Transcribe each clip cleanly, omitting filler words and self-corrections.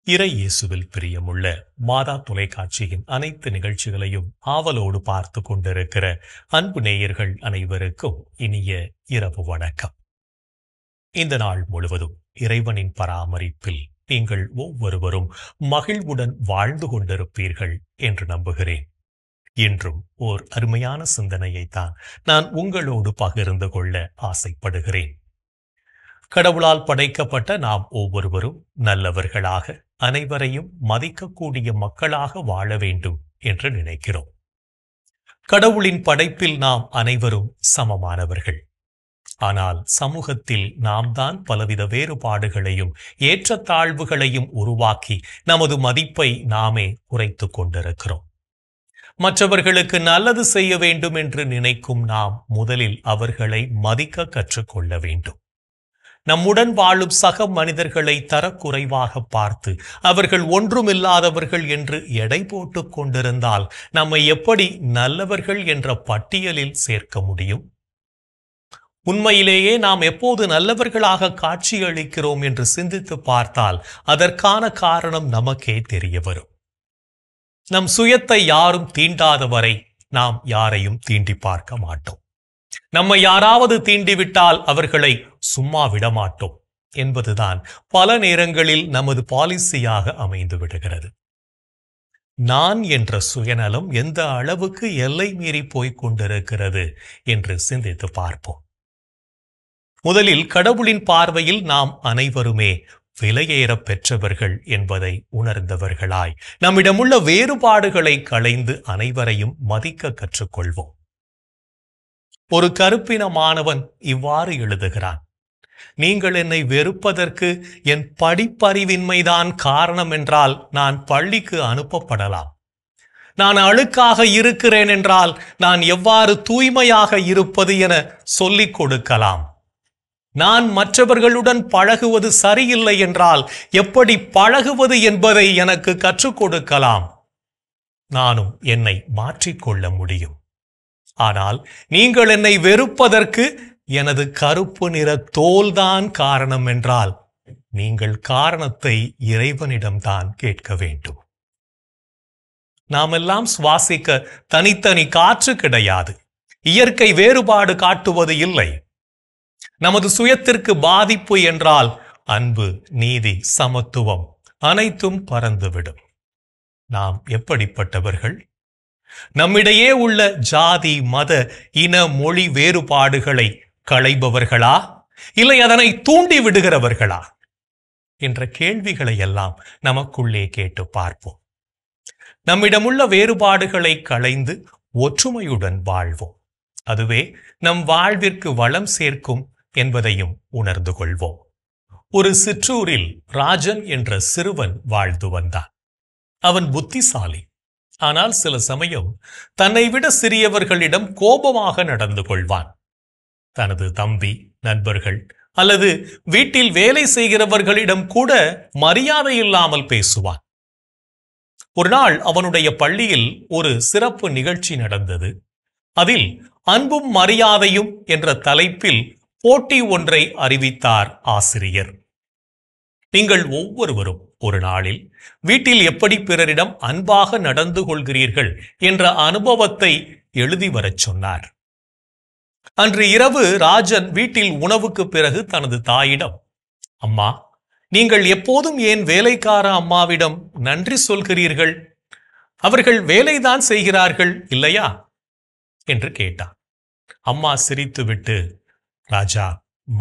இறை இயேசுவில் பிரியமுள்ள மாதா தொலைக்காட்சியின் அனைத்து நிகழ்ச்சிகளையும் ஆவலோடு பார்த்து கொண்டிருக்கிற அன்பு நேயர்கள் அனைவருக்கும் இனிய இரவு வணக்கம். இந்த நாள் முழுவதும் இறைவனின் பராமரிப்பில் நீங்கள் ஒவ்வொருவரும் மகிழ்வுடன் வாழ்ந்து கொண்டிருப்பீர்கள் என்று நம்புகிறேன். இன்றும் ஓர் அருமையான சிந்தனையைத்தான் நான் உங்களோடு பகிர்ந்து கொள்ள ஆசைப்படுகிறேன். கடவுளால் படைக்கப்பட்ட நாம் ஒவ்வொருவரும் நல்லவர்களாக, அனைவரையும் மதிக்கக்கூடிய மக்களாக வாழ வேண்டும் என்று நினைக்கிறோம். கடவுளின் படைப்பில் நாம் அனைவரும் சமமானவர்கள். ஆனால் சமூகத்தில் நாம் தான் பலவித வேறுபாடுகளையும் ஏற்றத்தாழ்வுகளையும் உருவாக்கி நமது மதிப்பை நாமே குறைத்து கொண்டிருக்கிறோம். மற்றவர்களுக்கு நல்லது செய்ய வேண்டும் என்று நினைக்கும் நாம் முதலில் அவர்களை மதிக்க கற்றுக்கொள்ள வேண்டும். நம்முடன் வாழும் சக மனிதர்களை தரக்குறைவாக பார்த்து அவர்கள் ஒன்றுமில்லாதவர்கள் என்று எடை போட்டு கொண்டிருந்தால் நம்மை எப்படி நல்லவர்கள் என்ற பட்டியலில் சேர்க்க முடியும்? உண்மையிலேயே நாம் எப்போது நல்லவர்களாக காட்சியளிக்கிறோம் என்று சிந்தித்து பார்த்தால் அதற்கான காரணம் நமக்கே தெரிய வரும். நம் சுயத்தை யாரும் தீண்டாத வரை நாம் யாரையும் தீண்டி பார்க்க மாட்டோம். நம்மை யாராவது தீண்டிவிட்டால் அவர்களை சும்மா விடமாட்டோம் என்பதுதான் பல நேரங்களில் நமது பாலிசியாக அமைந்து விடுகிறது. நான் என்ற சுயநலம் எந்த அளவுக்கு எல்லை மீறி போய்க் கொண்டிருக்கிறது என்று சிந்தித்து பார்ப்போம். முதலில் கடவுளின் பார்வையில் நாம் அனைவருமே விலையேற பெற்றவர்கள் என்பதை உணர்ந்தவர்களாய் நம்மிடமுள்ள வேறுபாடுகளை களைந்து அனைவரையும் மதிக்க கற்றுக்கொள்வோம். ஒரு கருப்பின மாணவன் இவ்வாறு எழுதுகிறான்: நீங்கள் என்னை வெறுப்பதற்கு என் படிப்பறிவின்மைதான் காரணம் என்றால் நான் பள்ளிக்கு அனுப்பப்படலாம். நான் அழுக்காக இருக்கிறேன் என்றால் நான் எவ்வாறு தூய்மையாக இருப்பது என சொல்லிக் கொடுக்கலாம். நான் மற்றவர்களுடன் பழகுவது சரியில்லை என்றால் எப்படி பழகுவது என்பதை எனக்கு கற்றுக் கொடுக்கலாம். நானும் என்னை மாற்றிக்கொள்ள முடியும். ஆனால் நீங்கள் என்னை வெறுப்பதற்கு எனது கருப்பு நிற தோல்தான் காரணம் என்றால் நீங்கள் காரணத்தை இறைவனிடம்தான் கேட்க வேண்டும். நாமெல்லாம் சுவாசிக்க தனித்தனி காற்று கிடையாது. இயற்கை வேறுபாடு காட்டுவது இல்லை. நமது சுயத்திற்கு பாதிப்பு என்றால் அன்பு, நீதி, சமத்துவம் அனைத்தும் பறந்துவிடும். நாம் எப்படிப்பட்டவர்கள்? நம்மிடையே உள்ள ஜாதி, மத, இன, மொழி வேறுபாடுகளை களைபவர்களா, இல்லை அதனை தூண்டி விடுகிறவர்களா என்ற கேள்விகளை எல்லாம் நமக்குள்ளே கேட்டு பார்ப்போம். நம்மிடமுள்ள வேறுபாடுகளை களைந்து ஒற்றுமையுடன் வாழ்வோம். அதுவே நம் வாழ்விற்கு வளம் சேர்க்கும் என்பதையும் உணர்ந்து கொள்வோம். ஒரு சிற்றூரில் ராஜன் என்ற சிறுவன் வாழ்ந்து வந்தான். அவன் புத்திசாலி. ஆனால் சில சமயம் தன்னை விட சிறியவர்களிடம் கோபமாக நடந்து கொள்வான். தனது தம்பி, நண்பர்கள் அல்லது வீட்டில் வேலை செய்கிறவர்களிடம் கூட மரியாதை இல்லாமல் பேசுவான். ஒரு நாள் அவனுடைய பள்ளியில் ஒரு சிறப்பு நிகழ்ச்சி நடந்தது. அதில் அன்பும் மரியாதையும் என்ற தலைப்பில் போட்டி ஒன்றை அறிவித்தார் ஆசிரியர். நீங்கள் ஒவ்வொருவரும் ஒரு நாளில் வீட்டில் எப்படி பிறரிடம் அன்பாக நடந்து கொள்கிறீர்கள் என்ற அனுபவத்தை எழுதி வரச் சொன்னார். அன்று இரவு ராஜன் வீட்டில் உணவுக்கு பிறகு தனது தாயிடம், அம்மா, நீங்கள் எப்போதும் ஏன் வேலைக்கார அம்மாவிடம் நன்றி சொல்கிறீர்கள்? அவர்கள் வேலைதான் செய்கிறார்கள் இல்லையா என்று கேட்டான். அம்மா சிரித்துவிட்டு, ராஜா,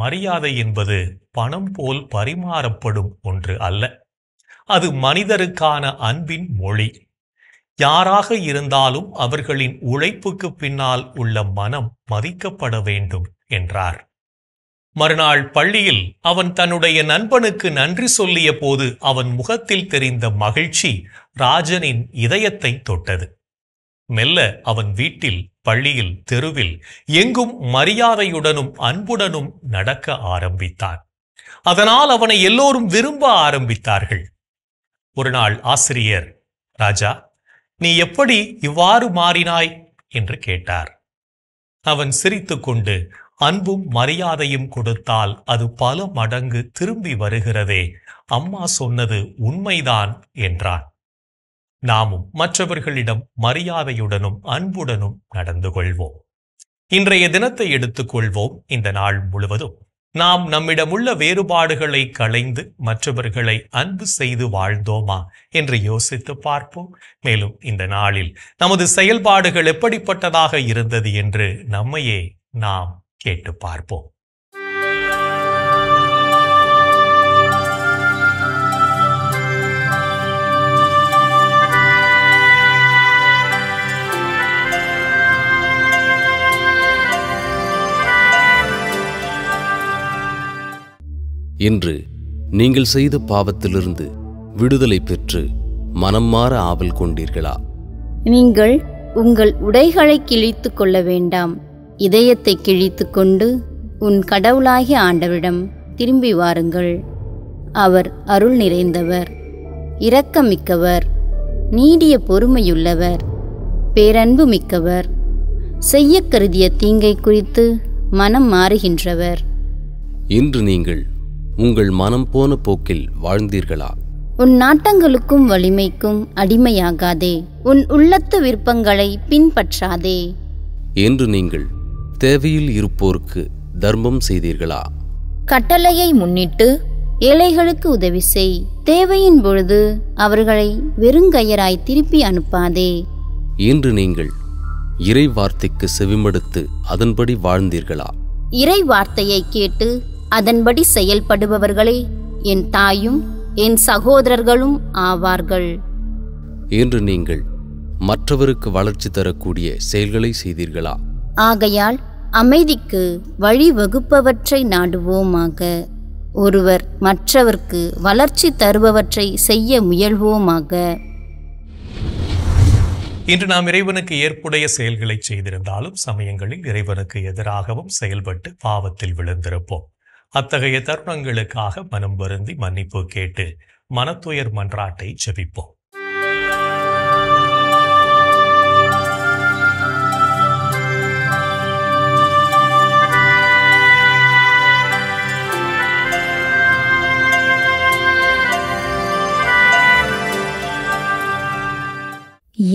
மரியாதை என்பது பணம் போல் பரிமாறப்படும் ஒன்று அல்ல. அது மனிதருக்கான அன்பின் மொழி. யாராக இருந்தாலும் அவர்களின் உழைப்புக்கு பின்னால் உள்ள மனம் மதிக்கப்பட வேண்டும் என்றார். மறுநாள் பள்ளியில் அவன் தன்னுடைய நண்பனுக்கு நன்றி சொல்லிய போது அவன் முகத்தில் தெரிந்த மகிழ்ச்சி ராஜனின் இதயத்தை தொட்டது. மெல்ல அவன் வீட்டில், பள்ளியில், தெருவில் எங்கும் மரியாதையுடனும் அன்புடனும் நடக்க ஆரம்பித்தான். அதனால் அவனை எல்லோரும் விரும்ப ஆரம்பித்தார்கள். ஒரு நாள் ஆசிரியர், ராஜா, நீ எப்படி இவ்வாறு மாறினாய் என்று கேட்டார். அவன் சிரித்துக்கொண்டு, அன்பும் மரியாதையும் கொடுத்தால் அது பல மடங்கு திரும்பி வருகிறதே, அம்மா சொன்னது உண்மைதான் என்றான். நாமும் மற்றவர்களிடம் மரியாதையுடனும் அன்புடனும் நடந்து கொள்வோம். இன்றைய தினத்தை எடுத்துக்கொள்வோம். இந்த நாள் முழுவதும் நாம் நம்மிடமுள்ள வேறுபாடுகளை களைந்து மற்றவர்களை அன்பு செய்து வாழ்ந்தோமா என்று யோசித்து பார்ப்போம். மேலும் இந்த நாளில் நமது செயல்பாடுகள் எப்படிப்பட்டதாக இருந்தது என்று நம்மையே நாம் கேட்டு பார்ப்போம். இன்று நீங்கள் செய்த பாவத்திலிருந்து விடுதலை பெற்று மனம் மாற ஆவல் கொண்டீர்களா? நீங்கள் உங்கள் உடைகளை கிழித்து கொள்ள வேண்டாம். இதயத்தை கிழித்து கொண்டு உன் கடவுளாகிய ஆண்டவரிடம் திரும்பி வாருங்கள். அவர் அருள் நிறைந்தவர், இரக்கமிக்கவர், நீடிய பொறுமையுள்ளவர், பேரன்பு மிக்கவர், செய்ய கருதிய தீங்கை குறித்து மனம் மாறுகின்றவர். இன்று நீங்கள் உங்கள் மனம் போன போக்கில் வாழ்ந்தீர்களா? உன் நாட்டங்களுக்கும் வலிமைக்கும் அடிமையாகாதே. உன் உள்ளத்து விருப்பங்களை பின்பற்றாதே. என்று நீங்கள் தேவையில் இருப்போருக்கு தர்மம் செய்தீர்களா? கட்டளையை முன்னிட்டு ஏழைகளுக்கு உதவி செய். தேவையின் பொழுது அவர்களை வெறுங்கையராய் திருப்பி அனுப்பாதே. என்று நீங்கள் இறை வார்த்தைக்கு செவிமடுத்து அதன்படி வாழ்ந்தீர்களா? இறை வார்த்தையை கேட்டு அதன்படி செயல்படுபவர்களே என் தாயும் என் சகோதரர்களும் ஆவார்கள். என்று நீங்கள் மற்றவருக்கு வளர்ச்சி தரக்கூடிய செயல்களை செய்தீர்களா? ஆகையால் அமைதிக்கு வழி வகுப்பவற்றை நாடுவோமாக. ஒருவர் மற்றவர்க்கு வளர்ச்சி தருபவற்றை செய்ய முயல்வோமாக. இன்று நாம் இறைவனுக்கு ஏற்புடைய செயல்களை செய்திருந்தாலும் சமயங்களில் இறைவனுக்கு எதிராகவும் செயல்பட்டு பாவத்தில் விழுந்திருப்போம். அத்தகைய தருணங்களுக்காக மனம் வருந்தி மன்னிப்பு கேட்டு மனத்துயர் மன்றாட்டை ஜெபிப்போம்.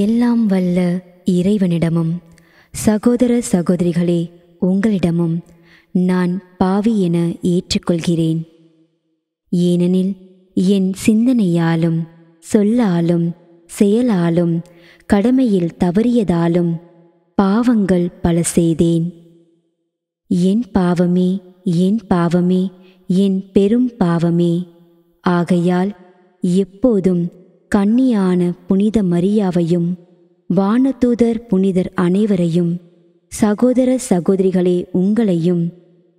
எல்லாம் வல்ல இறைவனிடமும் சகோதர சகோதரிகளே உங்களிடமும் நான் பாவி என ஏற்றுக்கொள்கிறேன். ஏனெனில் என் சிந்தனையாலும் சொல்லாலும் செயலாலும் கடமையில் தவறியதாலும் பாவங்கள் பல செய்தேன். என் பாவமே, என் பாவமே, என் பெரும் பாவமே. ஆகையால் எப்போதும் கன்னியான புனித மரியாவையும் வானதூதர் புனிதர் அனைவரையும் சகோதர சகோதரிகளே உங்களையும்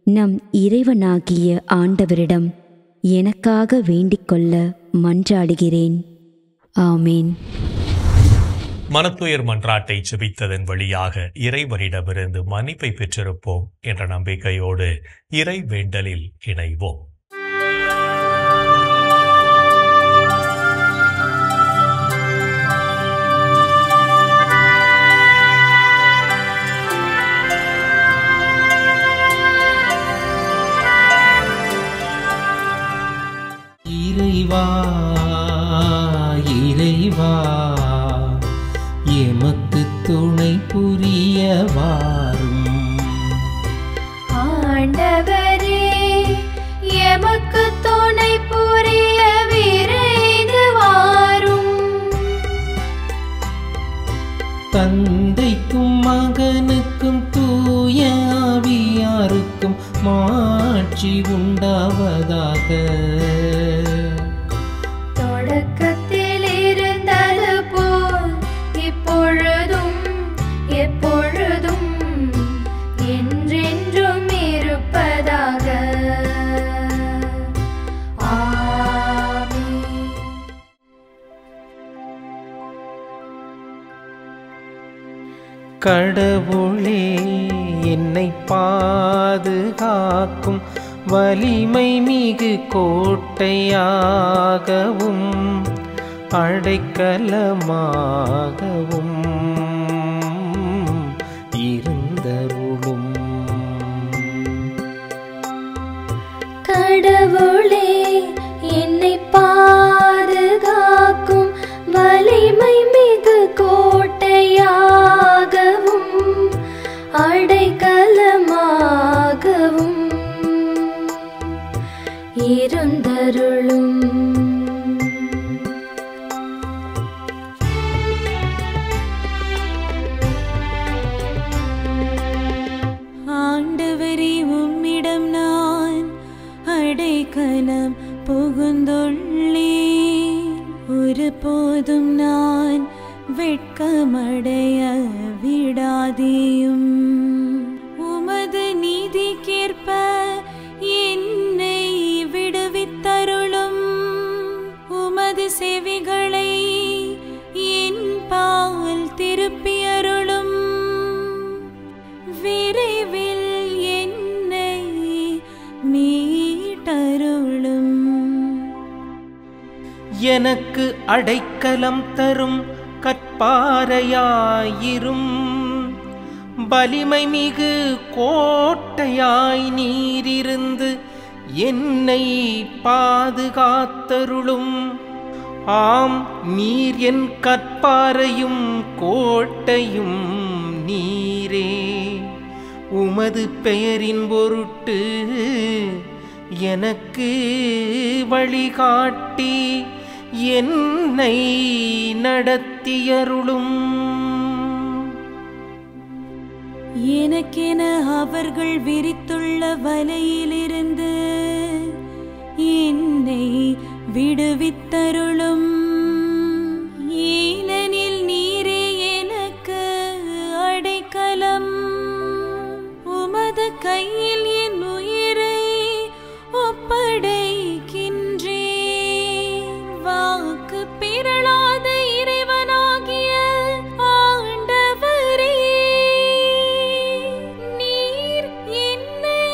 நம் இறைவனாகிய ஆண்டவரிடம் எனக்காக வேண்டிக்கொள்ள மன்றாடுகிறேன். ஆமேன். மனத்துயர் மன்றாட்டை ஜெபித்ததன் வழியாக இறைவனிடமிருந்து மன்னிப்பை பெற்றிருப்போம் என்ற நம்பிக்கையோடு இறை வேண்டலில் இணைவோம். இறைவா இறைவா எமக்கு துணை புரிய வாரும். ஆண்டவரே எமக்கு துணை புரிய விரைந்து வாரும். தந்தைக்கும் மகனுக்கும் தூய ஆவியாருக்கும் மாட்சி உண்டாவதாக. தொடக்கத்தில் இருந்தது போல் இப்பொழுதும் எப்பொழுதும் என்றென்றும் இருப்பதாக. ஆமென். கடவுளே என்னை பாதுகாக்கும் வலிமை மிகு கோட்டையாகவும் அடைக்கலமாகவும் இருந்தருளும். கடவுளே என்னை ஒருபோதும் நான் வெட்கமடைய விடாதேயும். உமது நீதிக்கேற்ப என்னை விடுவித்தருளும். உமது செவிகளை என் பால் திருப்பியருளும். விரைவில் என்னை மீட்டருளும். எனக்கு அடைக்கலம் தரும் கற்பாறையாயிரும். வலிமை மிகு கோட்டையாய் நீரிருந்து என்னை பாதுகாத்தருளும். ஆம், நீர் என் கற்பாறையும் கோட்டையும் நீரே. உமது பெயரின் பொருட்டு எனக்கு வழிகாட்டி என்னை நடத்தியருளும். எனக்கென அவர்கள் விரித்துள்ள வலையிலிருந்து என்னை விடுவித்தருளும். ஏனெனில் நீரே எனக்கு அடைக்கலம். உமது கையில் என் உயிரை ஒப்படைக்கின்றேன். வாக்கு பிறழாத இறைவனாகிய ஆண்டவரே, நீர் என்னை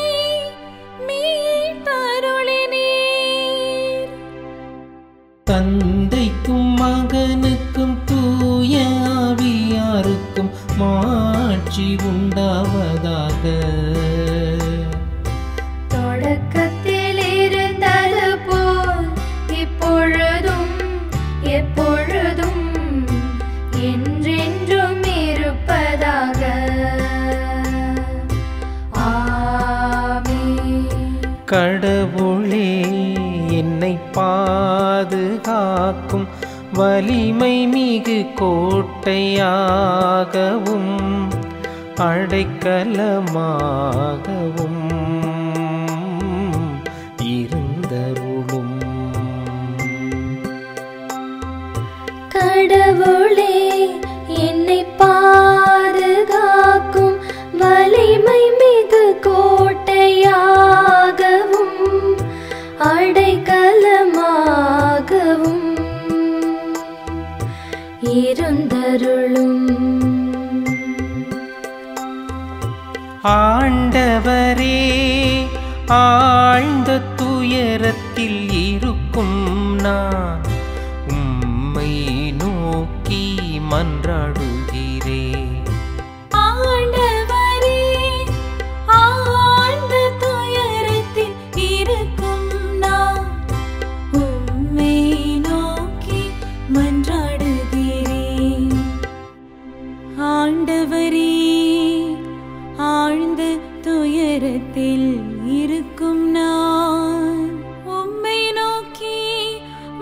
மீட்டருளினீர். தந்தைக்கும் மகனுக்கும் தூய ஆவியாருக்கும் மாட்சி உண்டாவதாக. தொடக்கத்தில் இருந்தது போல் இப்பொழுதும் எப்பொழுதும் என்றென்றும் இருப்பதாக. ஆமென். கடவுளே, என்னை பாதுகாக்கும் வலிமை மிகு கோட்டையாகவும் அடைக்கலமாகவும் இருந்தருளும். கடவுளே, என்னை பாதுகாக்கும் வலிமை மிகு கோட்டையாகவும் அடைக்கலமாகவும் இருந்தருளும். ஆண்டவரே, ஆழ்ந்த துயரத்தில் இருக்கும் நான் உம்மை நோக்கி மன்றாடுகிறேன். ஆண்டவரே, ஆழ்ந்த துயரத்தில் இருக்கும் நான் உம்மை நோக்கி மன்றாடுகிறேன். ஆண்டவரே, ஆழ்ந்த துயரத்தில் இருக்கும் நான் உம்மை நோக்கி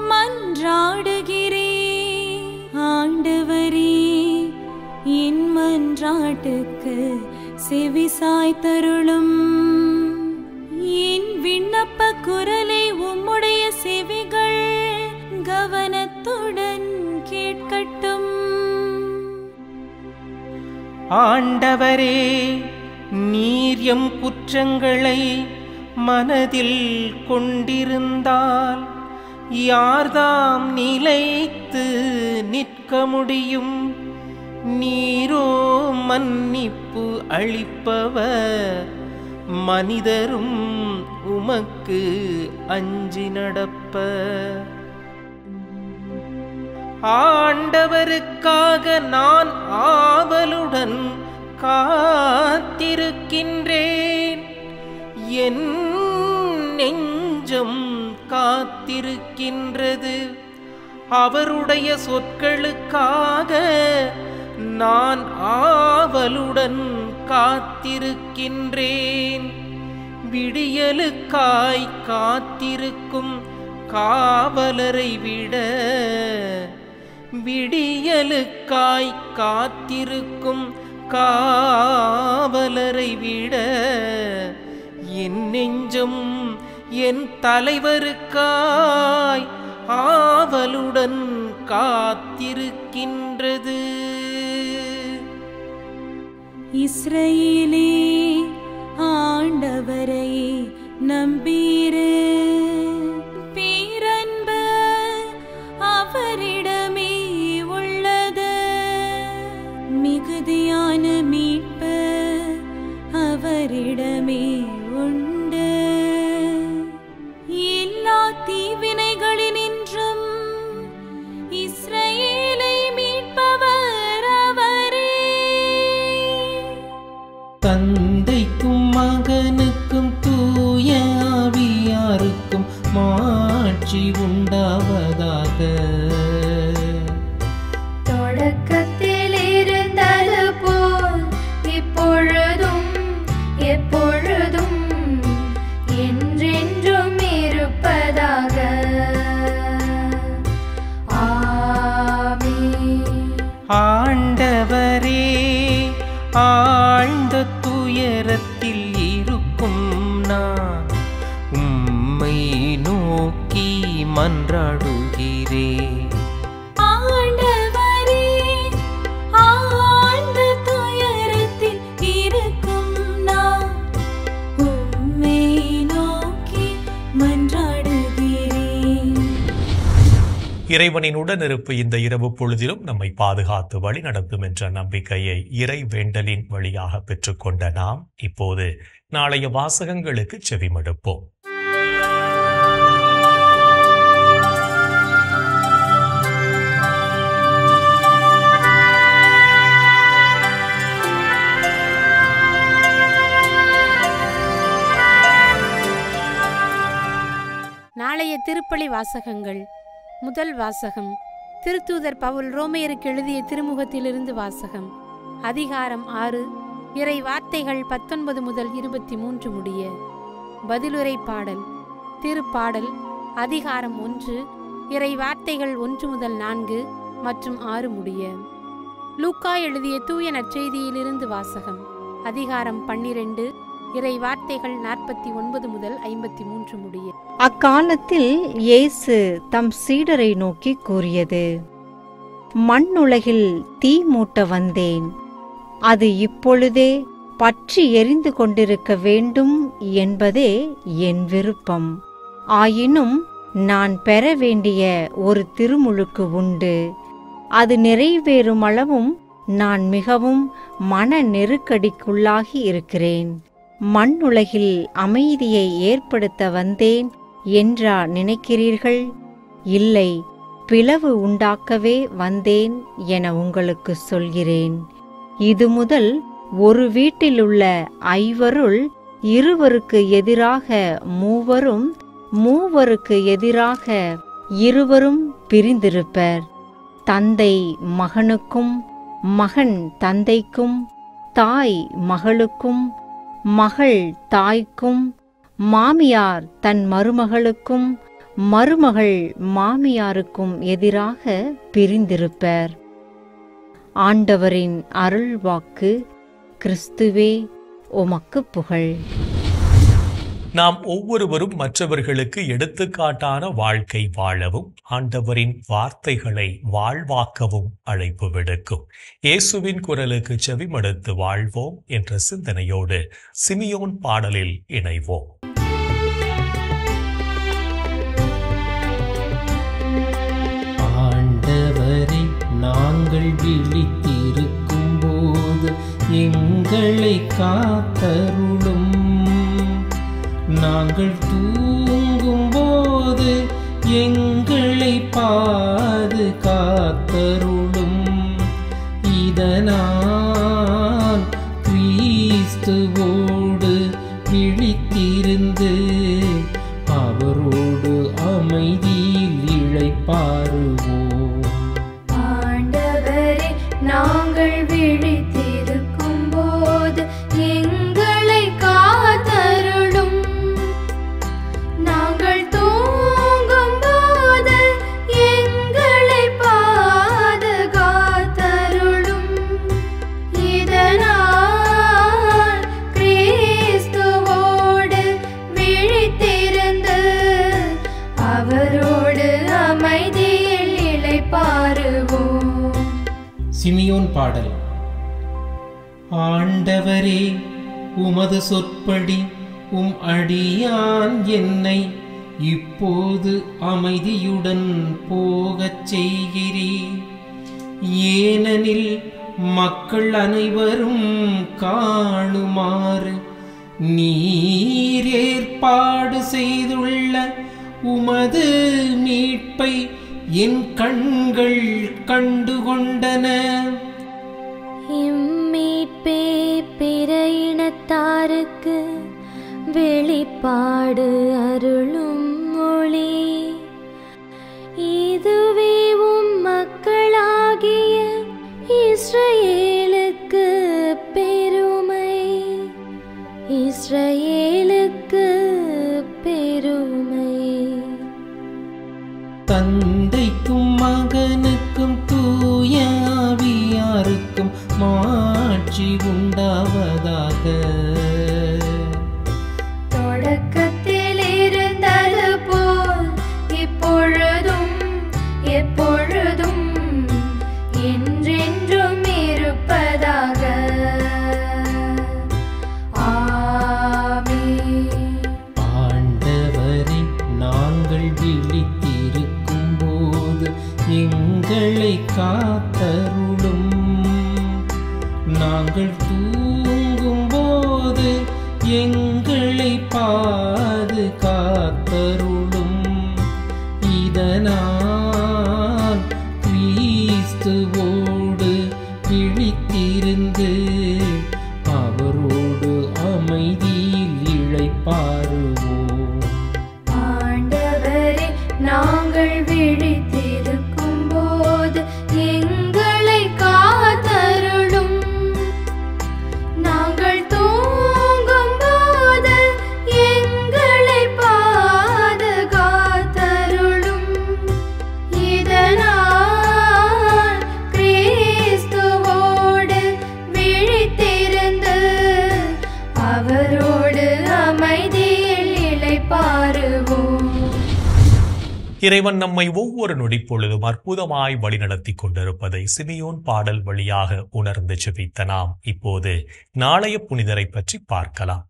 மன்றாடுகிறேன். ஆண்டவரே, என் மன்றாட்டுக்கு செவிசாய்த்தருளும். என் விண்ணப்ப குரலை உம்முடைய செவிகள் கவனத்துடன் கேட்கட்டும். ஆண்டவரே, நீர் எம் குற்றங்களை மனதில் கொண்டிருந்தால் யார்தாம் நிலைத்து நிற்க முடியும்? நீரோ மன்னிப்பு அளிப்பவர், மனிதரும் உமக்கு அஞ்சி நடப்பர். ஆண்டவருக்காக நான் ஆவலுடன் காத்திருக்கின்றேன். என் நெஞ்சம் காத்திருக்கின்றது. அவருடைய சொற்களுக்காக நான் ஆவலுடன் காத்திருக்கின்றேன். விடியலுக்காய் காத்திருக்கும் காவலரை விட, விடியலுக்காய் காத்திருக்கும் காவலரை விட என் நெஞ்சம் என் தலைவருக்காய் ஆவலுடன் காத்திருக்கின்றது. இஸ்ரவேலே, ஆண்டவரை நம்பீரு. பேரன்பு அவரிடமே உள்ளது. மிகுதியான மீட்பு அவரிடமே உண்டு. எல்லா தீவினைகளினின்றும் இஸ்ரவேலை மீட்பவர் அவரே. தந்தைக்கும் மகனுக்கும் தூய ஆவியாருக்கும் மாட்சி உண்டாவதாக. தொடக்கத்தில் இருந்தது போல் இப்பொழுதும் எப்பொழுதும் என்றென்றும் இருப்பதாக. ஆமென். ஆண்டவரே, ஆழ்ந்த துயரத்தில் இருக்கும் நான் உம்மை நோக்கி மன்றாடுகிறேன். ஆண்டவரே, ஆழ்ந்த துயரத்தில் இருக்கும் நான் உம்மை நோக்கி மன்றாடுகிறேன். இறைவனின் உடனிருப்பு இந்த இரவு பொழுதிலும் நம்மை பாதுகாத்து வழி நடத்தும் என்ற நம்பிக்கையை இறை வேண்டலின் வழியாக பெற்றுக்கொண்ட நாம் இப்போது நாளைய வாசகங்களுக்கு செவிமடுப்போம். நாளைய திருப்பலி வாசகங்கள். முதல் வாசகம் திருத்தூதர் பவுல் ரோமையருக்கு எழுதிய திருமுகத்திலிருந்து வாசகம். அதிகாரம் 6, இறை வார்த்தைகள் 19 முதல் 23 முடிய. பதிலுரை பாடல். திருப்பாடல் அதிகாரம் 1, இறை வார்த்தைகள் 1 முதல் 4 மற்றும் 6 முடிய. லூக்கா எழுதிய தூய நற்செய்தியிலிருந்து வாசகம். அதிகாரம் 12, இறை வார்த்தைகள் 49 முதல் 53 முடிய. அக்காலத்தில் இயேசு தம் சீடரை நோக்கி கூறியது: மண்ணுலகில் தீ மூட்ட வந்தேன், அது இப்பொழுதே பற்றி எரிந்து கொண்டிருக்க வேண்டும் என்பதே என் விருப்பம். ஆயினும் நான் பெற வேண்டிய ஒரு திருமுழுக்கு உண்டு. அது நிறைவேறும் அளவும் நான் மிகவும் மன நெருக்கடிக்குள்ளாகி இருக்கிறேன். மண்ணுலகில் அமைதியை ஏற்படுத்த வந்தேன் என்றா நினைக்கிறீர்கள்? இல்லை, பிளவு உண்டாக்கவே வந்தேன் என உங்களுக்கு சொல்கிறேன். இது முதல் ஒரு வீட்டிலுள்ள 5 2 எதிராக 3 3 எதிராக 2 பிரிந்திருப்பர். தந்தை மகனுக்கும், மகன் தந்தைக்கும், தாய் மகளுக்கும், மகள் தாய்க்கும், மாமியார் தன் மருமகளுக்கும், மருமகள் மாமியாருக்கும் எதிராக பிரிந்திருப்பர். ஆண்டவரின் அருள்வாக்கு. கிறிஸ்துவே, உமக்கு புகழ். நாம் ஒவ்வொருவரும் மற்றவர்களுக்கு எடுத்துக்காட்டான வாழ்க்கை வாழவும் ஆண்டவரின் வார்த்தைகளை வாழ்வாக்கவும் அழைப்பு விடுக்கும். இயேசுவின் குரலுக்கு செவிமடுத்து வாழ்வோம் என்ற சிந்தனையோடு சிமியோன் பாடலில் இணைவோம். ஆண்டவரை நாங்கள் விழித்திருக்கும் போது எங்களை காத்தருளும். நாங்கள் தூங்கும் போது எங்களை பாதுகாத்தருளும். இதனால் கிறிஸ்துவோடு விழித்திருந்து அவரோடு அமைதியில் இளைப்பாறுவோம். ஆண்டவரே, நாங்கள் விழித்திருக்கும் போது எங்களை காத்தருளும். நாங்கள் தூங்கும் போது எங்களை பாதுகாத்தருளும். இதனால் கிறிஸ்துவோடு விழித்திருந்து அவரோடு அமைதியில் இளைப்பாறுவோம். சிமியோன் பாடல். ஆண்டவரே, உமது சொற்படி உம் அடியான் என்னை இப்போது அமைதியுடன் போகச் செய்கிறீர். ஏனெனில் மக்கள் அனைவரும் காணுமாறு நீர் ஏற்பாடு செய்துள்ள உமது மீட்பை என் கண்கள் கண்டுகொண்டன. இம்மீட்பே பிற இனத்தாருக்கு வெளிப்பாடு அருளும் மொழி. இதுவே உம் மக்களாகிய இஸ்ரவேலுக்கு பெருமை, இஸ்ரவேலுக்கு பெருமை. தந்தைக்கும் மகனுக்கும் தூய ஆவியாருக்கும் மாட்சி உண்டாவதாக. தொடக்கத்தில் இருந்தது போல் இப்பொழுதும் எப்பொழுதும் என்றென்றும் இருப்பதாக. ஆமென். ஆண்டவரே, நாங்கள் விழித்திருக்கும் போது எங்களை காத்தருளும். நாங்கள் தூங்கும் போது எங்களை பாதுகாத்தருளும். இதனால் கிறிஸ்துவோடு விழித்திருந்து அவரோடு அமைதியில் இளைப்பாறுவோம். ஆண்டவரே, நாங்கள் விழித்திருக்கும் போது எங்களை காத்தருளும். நாங்கள் தூங்கும் போது எங்களை பாதுகாத்தருளும். இதனால் கிறிஸ்துவோடு விழித்திருந்து அவரோடு அமைதியில் இளைப்பாறுவோம். இறைவன் நம்மை ஒவ்வொரு நொடிப்பொழுதும் அற்புதமாய் வழிநடத்தி கொண்டிருப்பதை சிமியோன் பாடல் வழியாக உணர்ந்து ஜெபித்த நாம் இப்போது நாளைய புனிதரை பற்றி பார்க்கலாம்.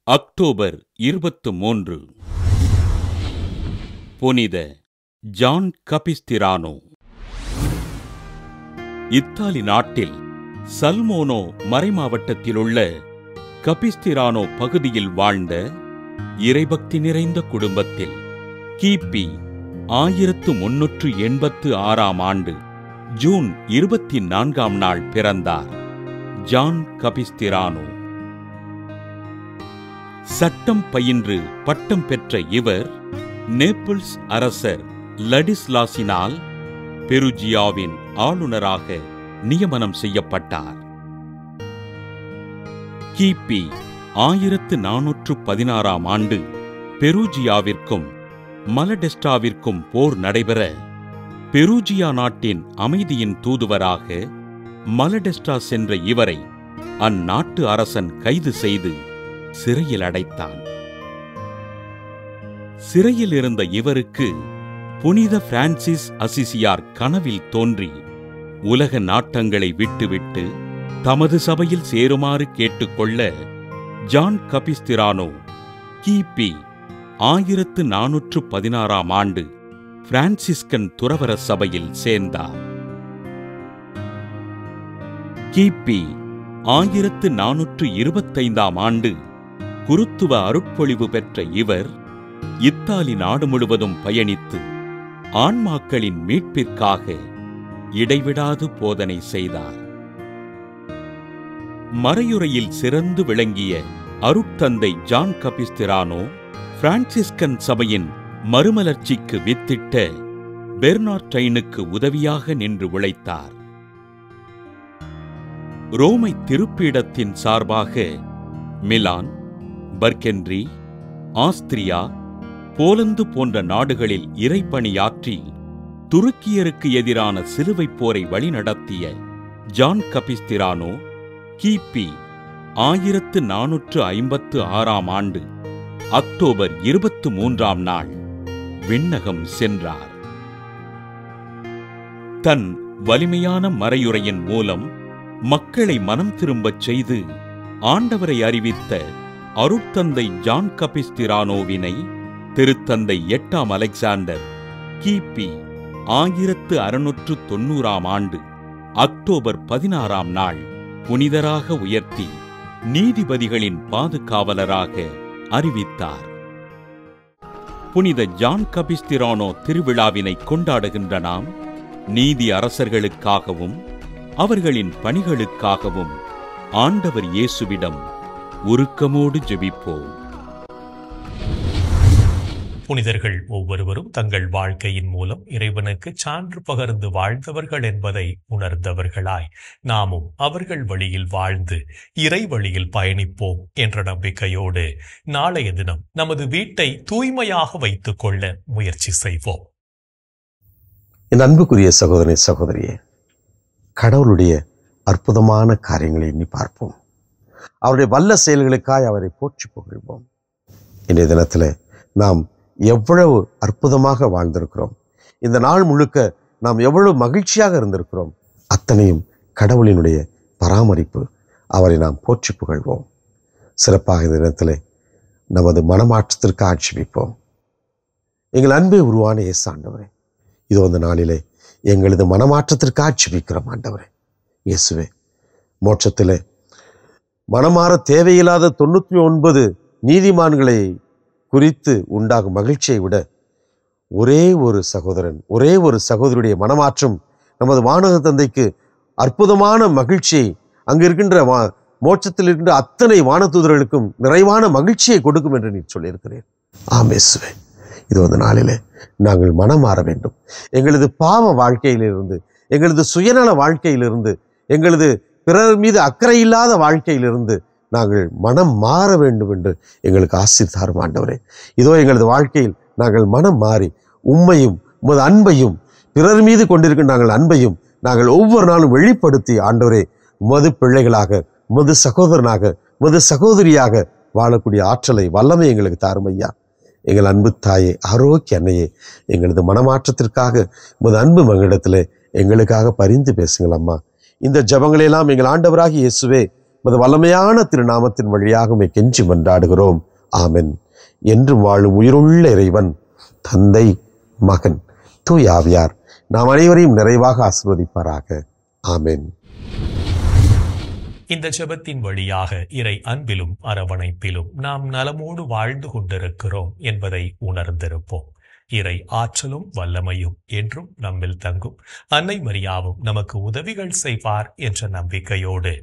அக்டோபர் 23. புனித ஜான் கபிஸ்திரானோ. இத்தாலி நாட்டில் சல்மோனோ மறைமாவட்டத்திலுள்ள கபிஸ்திரானோ பகுதியில் வாழ்ந்த இறைபக்தி நிறைந்த குடும்பத்தில் கிபி 1386 ஆண்டு ஜூன் 24 நாள் பிறந்தார் ஜான் கபிஸ்திரானோ. சட்டம் பயின்று பட்டம் பெற்ற இவர் நேபிள்ஸ் அரசர் லடிஸ்லாஸினால் பெருஜியாவின் ஆளுநராக நியமனம் செய்யப்பட்டார். கிபி 1416 ஆண்டு பெருஜியாவிற்கும் மலடெஸ்டாவிற்கும் போர் நடைபெற பெருஜியா நாட்டின் அமைதியின் தூதுவராக மலடெஸ்டா சென்ற இவரை அந்நாட்டு அரசன் கைது செய்து சிறையில் அடைத்தான். சிறையில் இருந்த இவருக்கு புனித பிரான்சிஸ் அசிசியார் கனவில் தோன்றி உலக நாட்டங்களை விட்டுவிட்டு தமது சபையில் சேருமாறு கேட்டுக்கொள்ள ஜான் கபிஸ்திரானோ கிபி 1416 ஆண்டு பிரான்சிஸ்கன் துறவர சபையில் சேர்ந்தார். கிபி 1425 ஆண்டு குருத்துவ அருட்பொழிவு பெற்ற இவர் இத்தாலி நாடு முழுவதும் பயணித்து ஆன்மாக்களின் மீட்பிற்காக இடைவிடாது போதனை செய்தார். மறையுறையில் சிறந்து விளங்கிய அருட்தந்தை ஜான் கபிஸ்திரானோ பிரான்சிஸ்கன் சபையின் மறுமலர்ச்சிக்கு வித்திட்ட பெர்னார்டைனுக்கு உதவியாக நின்று உழைத்தார். ரோமை திருப்பீடத்தின் சார்பாக மிலான், பர்கென்றி, ஆஸ்திரியா, போலந்து போன்ற நாடுகளில் இறைப்பணியாற்றி துருக்கியருக்கு எதிரான சிலுவைப் போரை வழிநடத்திய ஜான் கபிஸ்திரானோ கிபி 1456 ஆண்டு அக்டோபர் 23 நாள் விண்ணகம் சென்றார். தன் வலிமையான மறையுரையின் மூலம் மக்களை மனம் திரும்பச் செய்து ஆண்டவரை அறிவித்த அருட்தந்தை ஜான் கபிஸ்திரானோவினை திருத்தந்தை 8ஆம் அலெக்சாண்டர் கிபி 1690 ஆண்டு அக்டோபர் 16 நாள் புனிதராக உயர்த்தி நீதிபதிகளின் பாதுகாவலராக அறிவித்தார். புனித ஜான் கபிஸ்திரானோ திருவிழாவினை கொண்டாடுகின்ற நாம் நீதி அரசர்களுக்காகவும் அவர்களின் பணிகளுக்காகவும் ஆண்டவர் இயேசுவிடம் உருக்கமோடு ஜெபிப்போம். புனிதர்கள் ஒவ்வொருவரும் தங்கள் வாழ்க்கையின் மூலம் இறைவனுக்கு சான்று பகர்ந்து வாழ்ந்தவர்கள் என்பதை உணர்ந்தவர்களாய் நாமும் அவர்கள் வழியில் வாழ்ந்து இறை வழியில் பயணிப்போம் என்ற நம்பிக்கையோடு நாளைய தினம் நமது வீட்டை தூய்மையாக வைத்துக் கொள்ள முயற்சி செய்வோம். என் அன்புக்குரிய சகோதரனே சகோதரியே, கடவுளுடைய அற்புதமான காரியங்களை எண்ணி பார்ப்போம். அவருடைய வல்ல செயல்களுக்காய் அவரை போற்றி புகழ்வோம். இன்றைய தினத்தில் நாம் எவ்வளவு அற்புதமாக வாழ்ந்திருக்கிறோம், இந்த நாள் முழுக்க நாம் எவ்வளவு மகிழ்ச்சியாக இருந்திருக்கிறோம். அத்தனையும் கடவுளினுடைய பராமரிப்பு. அவரை நாம் போற்றி புகழ்வோம். சிறப்பாக இந்த தினத்தில் நமது மனமாற்றத்திற்கு ஆட்சேபிப்போம். எங்கள் அன்பே உருவான இயேசு ஆண்டவரே, இதோ அந்த நாளிலே எங்களது மனமாற்றத்திற்கு ஆட்சேபிக்கிறோம். ஆண்டவரே இயேசுவே, மோட்சத்திலே மனமாற தேவையில்லாத 99 நீதிமான்களை குறித்து உண்டாகும் மகிழ்ச்சியை விட ஒரே ஒரு சகோதரன், ஒரே ஒரு சகோதரியுடைய மனமாற்றம் நமது வானக தந்தைக்கு அற்புதமான மகிழ்ச்சியை, அங்கு இருக்கின்ற மோட்சத்தில் இருக்கின்ற அத்தனை வானதூதர்களுக்கும் நிறைவான மகிழ்ச்சியை கொடுக்கும் என்று நீ சொல்லியிருக்கிறேன். ஆமேசுவே, இது ஒரு நாளிலே நாங்கள் மனம் மாற வேண்டும். எங்களது பாவ வாழ்க்கையிலிருந்து, எங்களது சுயநல வாழ்க்கையிலிருந்து, எங்களது பிறர் மீது அக்கறை இல்லாத வாழ்க்கையிலிருந்து நாங்கள் மனம் மாற வேண்டும் என்று எங்களுக்கு ஆசீர்வாதம் ஆண்டவரே. இதோ எங்களது வாழ்க்கையில் நாங்கள் மனம் மாறி உம்மையும் உமது அன்பையும் பிறர் மீது கொண்டிருக்கின்ற நாங்கள் அன்பையும் நாங்கள் ஒவ்வொரு நாளும் வெளிப்படுத்தி ஆண்டவரே உமது பிள்ளைகளாக, உமது சகோதரனாக, உமது சகோதரியாக வாழக்கூடிய ஆற்றலை வல்லமை எங்களுக்கு தாரும் ஐயா. எங்கள் அன்பு தாயே, ஆரோக்கிய அன்னையே, எங்களது மனமாற்றத்திற்காக உமது அன்பு மகளிடத்தில் எங்களுக்காக பரிந்து பேசுங்கள் அம்மா. இந்த ஜபங்களையெல்லாம் எங்கள் ஆண்டவராகிய இயேசுவே உமது வல்லமையான திருநாமத்தின் வழியாக உம்மை கெஞ்சி மன்றாடுகிறோம். ஆமென். என்றும் வாழும் உயிருள்ள இறைவன் தந்தை, மகன், தூய ஆவியார் நாம் அனைவரையும் நிறைவாக ஆசீர்வதிப்பாராக. ஆமென். இந்த ஜெபத்தின் வழியாக இறை அன்பிலும் அரவணைப்பிலும் நாம் நலமோடு வாழ்ந்து கொண்டிருக்கிறோம் என்பதை உணர்ந்திருப்போம். இறை ஆற்றலும் வல்லமையும் என்றும் நம்மில் தங்கும். அன்னை மரியாவும் நமக்கு உதவிகள் செய்வார் என்ற நம்பிக்கையோடு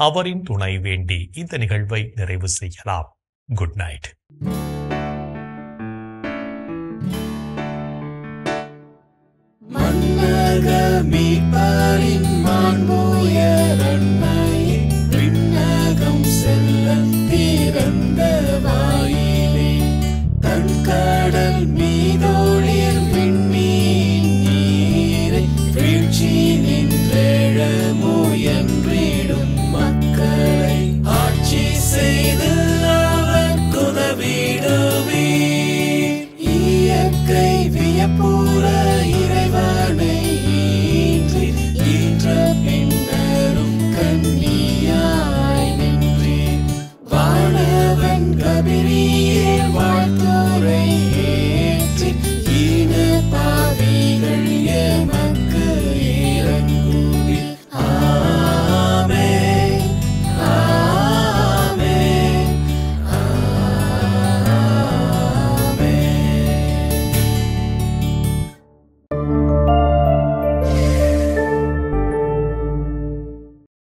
அவரின் துணை வேண்டி இந்த நிகழ்வை நிறைவு செய்யலாம். Good night. மன்னக மீட்பர்